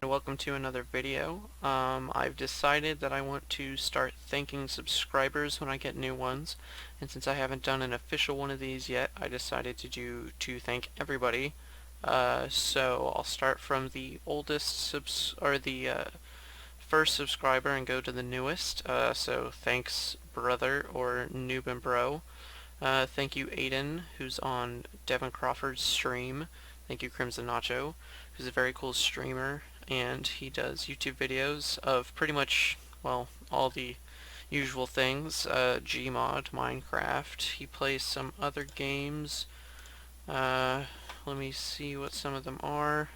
Welcome to another video. I've decided that I want to start thanking subscribers when I get new ones, and since I haven't done an official one of these yet, I decided to thank everybody. So I'll start from the oldest first subscriber and go to the newest. So thanks, brother, or noob and bro. Thank you, Aiden, who's on Devin Crawford's stream. Thank you, Crimson Nacho, who's a very cool streamer, and he does YouTube videos of pretty much, well, all the usual things. Gmod, Minecraft. He plays some other games. Let me see what some of them are.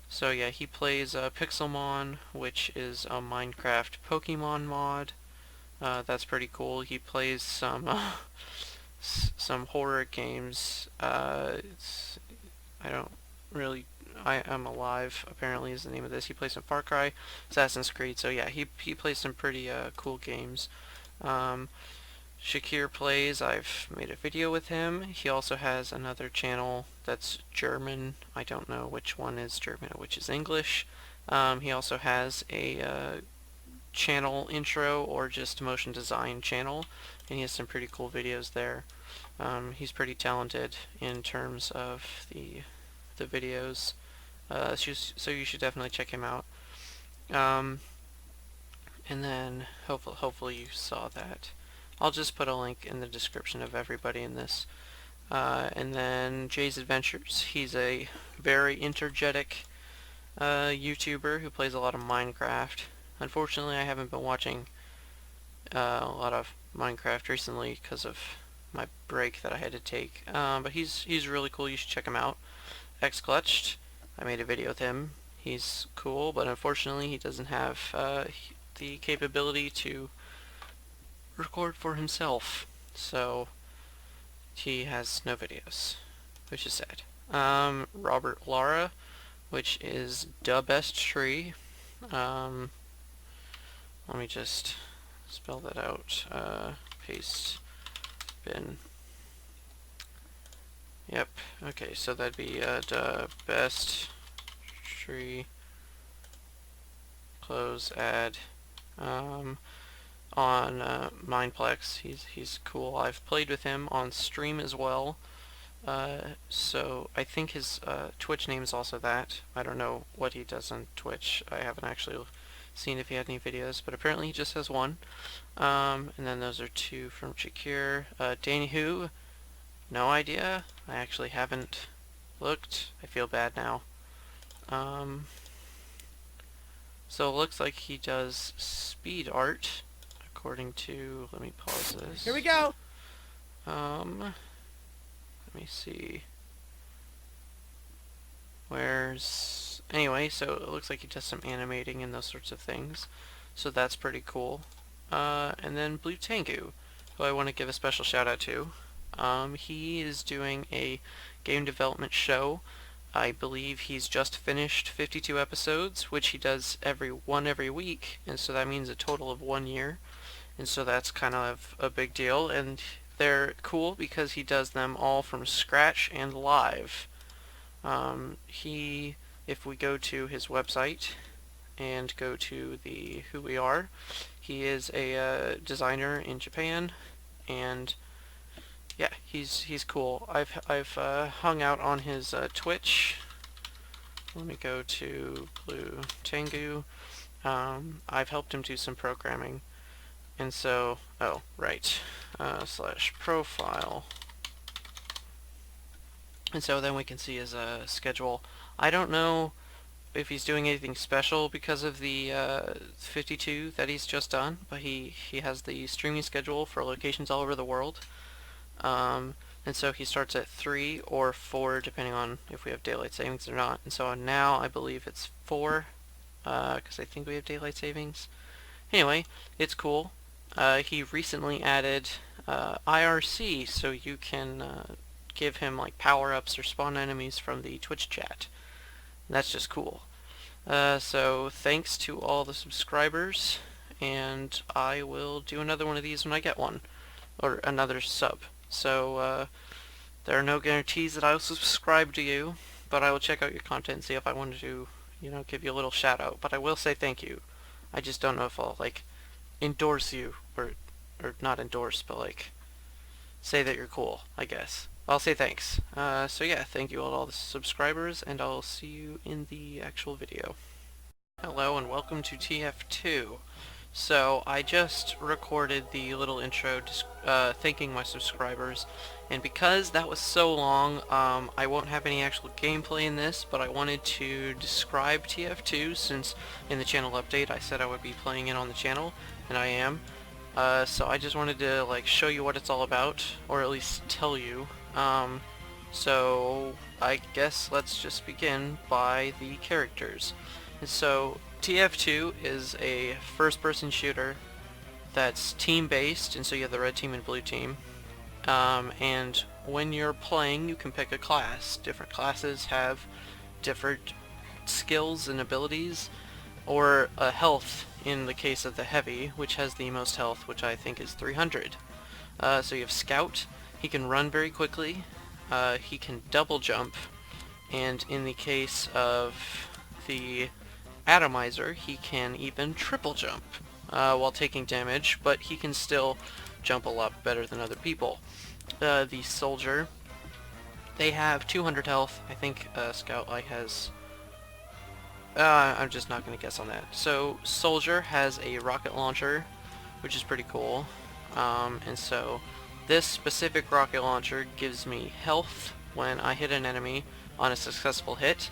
So yeah, he plays Pixelmon, which is a Minecraft Pokemon mod. That's pretty cool. He plays some horror games. I don't really. I Am Alive apparently is the name of this. He plays some Far Cry, Assassin's Creed. So yeah, he plays some pretty cool games. Um, Shakir plays. I've made a video with him. He also has another channel that's German. I don't know which one is German or which is English. He also has a channel intro or just motion design channel, and he has some pretty cool videos there. He's pretty talented in terms of the videos, so you should definitely check him out. And then hopefully you saw that. I'll just put a link in the description of everybody in this. And then Jay's Adventures. He's a very energetic YouTuber who plays a lot of Minecraft. Unfortunately, I haven't been watching a lot of Minecraft recently because of my break that I had to take. But he's really cool. You should check him out. X-Clutched. I made a video with him. He's cool, but unfortunately he doesn't have the capability to record for himself, so he has no videos, which is sad. Robert Lara, which is the best tree. Let me just spell that out. Paste bin. Yep. Okay, so that'd be the best tree. Close ad. On Mineplex. He's cool. I've played with him on stream as well. So I think his Twitch name is also that. I don't know what he does on Twitch. I haven't actually seen if he had any videos, but apparently he just has one. And then those are two from Shakir. Danny Who, no idea. I actually haven't looked. I feel bad now. So it looks like he does speed art, according to, let me pause this. Here we go! Let me see. Anyway, so it looks like he does some animating and those sorts of things. So that's pretty cool. And then Blue Tengu, who I want to give a special shout out to. He is doing a game development show. I believe he's just finished 52 episodes, which he does every week, and so that means a total of 1 year. And so that's kind of a big deal, and they're cool because he does them all from scratch and live. If we go to his website and go to the Who We Are, he is a designer in Japan, and yeah, he's cool. I've hung out on his Twitch. Let me go to Blue Tengu. I've helped him do some programming, and so slash profile. And so then we can see his schedule. I don't know if he's doing anything special because of the 52 that he's just done, but he has the streaming schedule for locations all over the world. And so he starts at 3 or 4 depending on if we have daylight savings or not. And so now I believe it's 4 because I think we have daylight savings. Anyway, it's cool. He recently added IRC, so you can give him like power-ups or spawn enemies from the Twitch chat. And that's just cool. So thanks to all the subscribers, and I will do another one of these when I get one, or another sub. So there are no guarantees that I will subscribe to you, but I will check out your content and see if I want to give you a little shout out. But I will say thank you. I just don't know if I'll like endorse you or not endorse, but like say that you're cool, I guess. I'll say thanks. So yeah, thank you all the subscribers, and I'll see you in the actual video. Hello and welcome to TF2. So I just recorded the little intro thanking my subscribers, and because that was so long, I won't have any actual gameplay in this, but I wanted to describe TF2 since in the channel update I said I would be playing it on the channel, and I am. So I just wanted to like show you what it's all about, or at least tell you. So I guess let's just begin by the characters. And so TF2 is a first-person shooter that's team-based, and so you have the red team and blue team. And when you're playing, you can pick a class. Different classes have different skills and abilities, or a health in the case of the heavy, which has the most health, which I think is 300. So you have Scout. He can run very quickly. He can double jump, and in the case of the Atomizer, he can even triple jump while taking damage, but he can still jump a lot better than other people. The Soldier, they have 200 health. I think Scout Light has... I'm just not going to guess on that. So Soldier has a rocket launcher, which is pretty cool. And so this specific rocket launcher gives me health when I hit an enemy on a successful hit.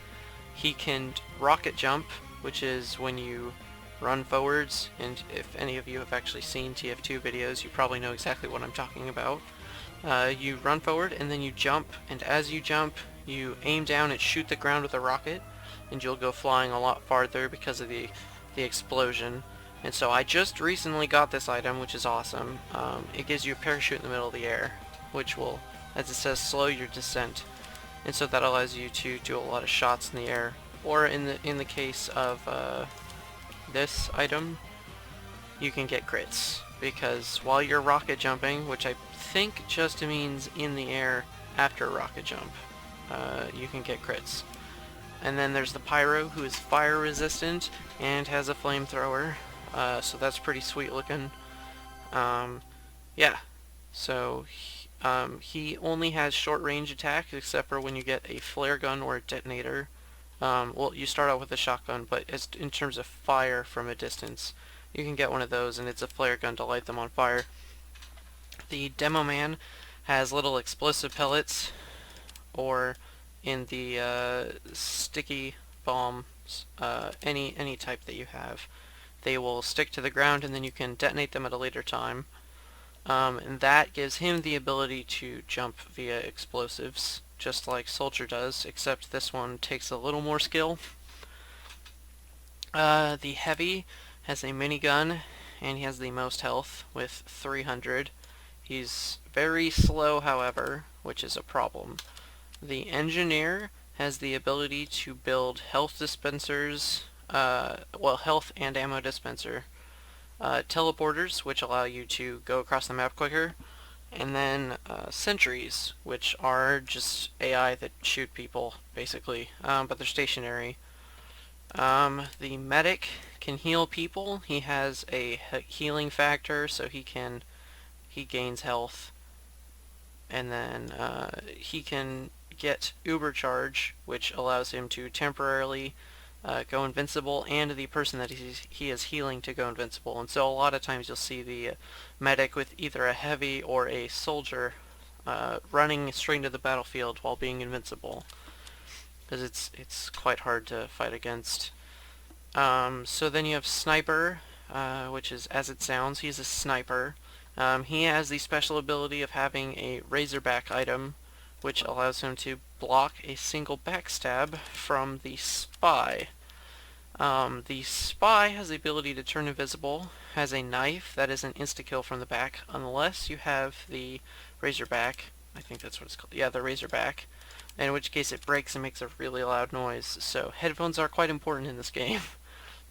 He can rocket jump, which is when you run forwards, and if any of you have actually seen TF2 videos, you probably know exactly what I'm talking about. You run forward and then you jump, and as you jump, you aim down and shoot the ground with a rocket, and you'll go flying a lot farther because of the explosion. And so I just recently got this item, which is awesome. It gives you a parachute in the middle of the air, which will, as it says, slow your descent. And so that allows you to do a lot of shots in the air. Or in the case of this item, you can get crits, because while you're rocket jumping, which I think just means in the air after a rocket jump, you can get crits. And then there's the Pyro, who is fire resistant and has a flamethrower, so that's pretty sweet looking. Yeah, so he only has short range attacks, except for when you get a flare gun or a detonator. Well, you start out with a shotgun, but in terms of fire from a distance, you can get one of those, and it's a flare gun to light them on fire. The Demo Man has little explosive pellets, or in the sticky bombs, any type that you have. They will stick to the ground, and then you can detonate them at a later time. And that gives him the ability to jump via explosives, just like Soldier does, except this one takes a little more skill. The Heavy has a minigun, and he has the most health with 300. He's very slow, however, which is a problem. The Engineer has the ability to build health dispensers, well, health and ammo dispenser, teleporters, which allow you to go across the map quicker, and then sentries, which are just AI that shoot people, basically, but they're stationary. The Medic can heal people. He has a healing factor, so he gains health, and then he can get Uber Charge, which allows him to temporarily go invincible, and the person that he is healing to go invincible. And so a lot of times you'll see the medic with either a heavy or a soldier running straight into the battlefield while being invincible, because it's quite hard to fight against. So then you have Sniper, which is as it sounds. He's a sniper. He has the special ability of having a Razorback item, which allows him to block a single backstab from the Spy. The Spy has the ability to turn invisible, has a knife that is an insta-kill from the back, unless you have the Razorback. I think that's what it's called. Yeah, the Razorback. In which case it breaks and makes a really loud noise. So headphones are quite important in this game.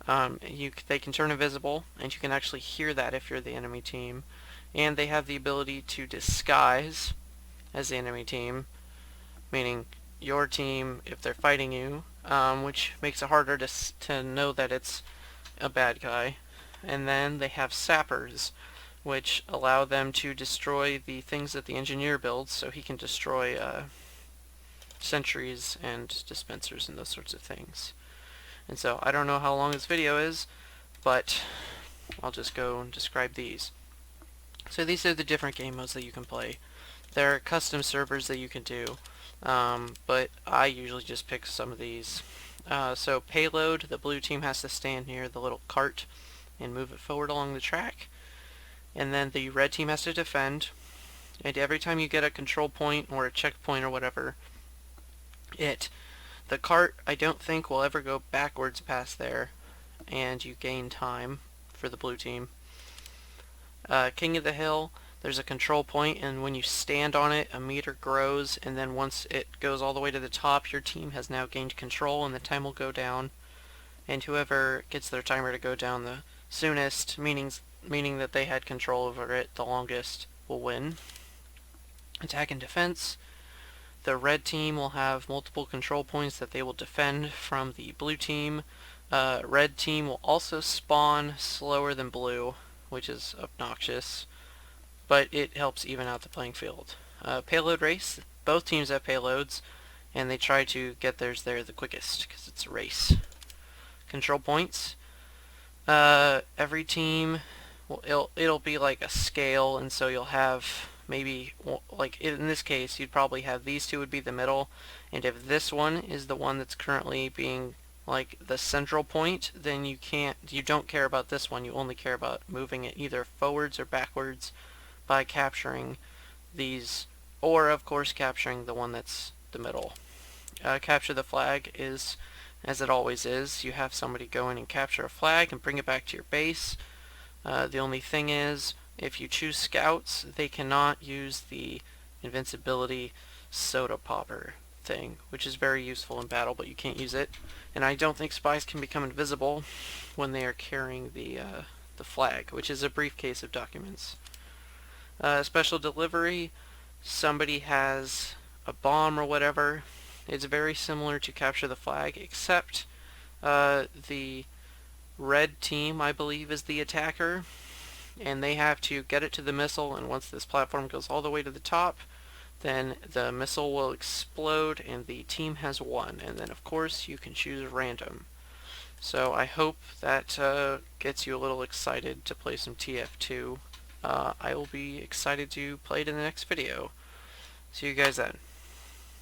They can turn invisible, and you can actually hear that if you're the enemy team. And they have the ability to disguise as the enemy team, meaning your team if they're fighting you, which makes it harder to know that it's a bad guy. And then they have sappers, which allow them to destroy the things that the engineer builds, so he can destroy sentries and dispensers and those sorts of things. And so I don't know how long this video is, but I'll just go and describe these. So these are the different game modes that you can play. There are custom servers that you can do, but I usually just pick some of these. So payload, the blue team has to stand near the little cart and move it forward along the track. And then the red team has to defend. And every time you get a control point or a checkpoint or whatever, the cart I don't think will ever go backwards past there, and you gain time for the blue team. King of the Hill, there's a control point, and when you stand on it, a meter grows, and then once it goes all the way to the top, your team has now gained control, and the time will go down. And whoever gets their timer to go down the soonest, meaning that they had control over it the longest, will win. Attack and defense. The red team will have multiple control points that they will defend from the blue team. Red team will also spawn slower than blue, which is obnoxious, but it helps even out the playing field. Payload race. Both teams have payloads, and they try to get theirs there the quickest, because it's a race. Control points. Every team, well, it'll be like a scale, and so you'll have maybe, like in this case, you'd probably have these two would be the middle, and if this one is the one that's currently being like the central point, then you don't care about this one, you only care about moving it either forwards or backwards by capturing these, or of course capturing the one that's the middle. Capture the flag is, as it always is, you have somebody go in and capture a flag and bring it back to your base. The only thing is, if you choose scouts, they cannot use the invincibility soda popper thing, which is very useful in battle, but you can't use it. And I don't think spies can become invisible when they are carrying the flag, which is a briefcase of documents. Special delivery, somebody has a bomb or whatever. It's very similar to capture the flag, except the red team, I believe, is the attacker, and they have to get it to the missile, and once this platform goes all the way to the top, then the missile will explode and the team has won. And then of course you can choose random. So I hope that gets you a little excited to play some TF2. I will be excited to play it in the next video. See you guys then.